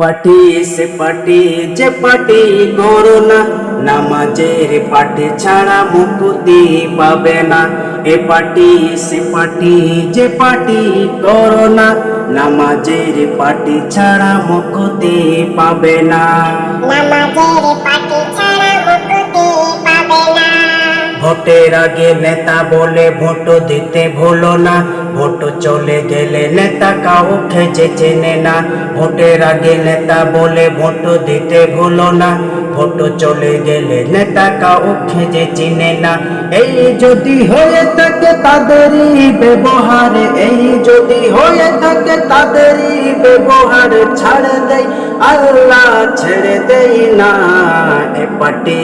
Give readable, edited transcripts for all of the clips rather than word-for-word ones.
Party সে party যে party করো না, নামাজের পার্টি ছাড়া মুক্তি পাবে না। এ পার্টি সে পার্টি যে পার্টি করো না, নামাজের পার্টি ছাড়া মুক্তি পাবে না। নামাজের পাটি ছাড়া মুক্তি পাবে না। ভোটের আগে নেতা বলে ভোট দিতে ভুলো না, ভোট চলে গেলে নেতা কাউকে যে চেনে না। ভোটের আগে নেতা বলে ভোট দিতে ভুলো না, ভোট চলে গেলে নেতা কাউকে যে চিনে না। এই যদি হয়ে থাকে তাদেরই ব্যবহার, এই যদি হয়ে থাকে তাদেরই ব্যবহার, ছাড়ে দেয় আল্লাহ ছেড়ে দেয় না। এ পার্টি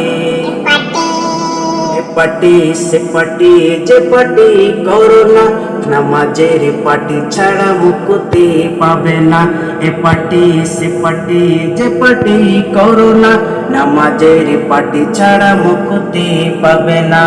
পার্টি সে পার্টি যে পার্টি করো না, নামাজের পার্টি ছাড়া মুক্তি পাবে না। এ পার্টি সে পার্টি যে পার্টি করো না, নামাজের পার্টি ছাড়া মুক্তি পাবে না।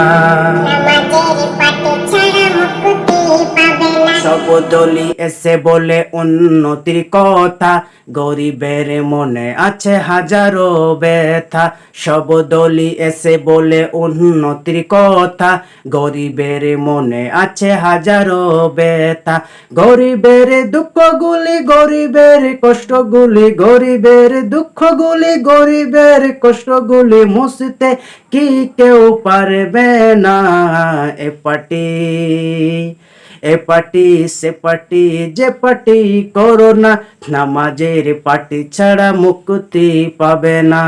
নামাজের পাটি ছাড়া মুক্তি পাবে না। সব দলই এসে বলে উন্নতির কথা, গরিবের মনে আছে হাজারো ব্যথা। সব দলই এসে বলে উন্নতির কথা, গরিবের মনে আছে হাজারো ব্যথা। গরিবের দুঃখগুলি, গরিবের কষ্টগুলি, গরিবের দুঃখগুলি, গরিবের কষ্টগুলি মুছতে কি কেউ পারবে না। এ পার্টি এ পার্টি সে পার্টি যে পার্টি করো না, নামাজের পার্টি ছাড়া মুক্তি পাবে না।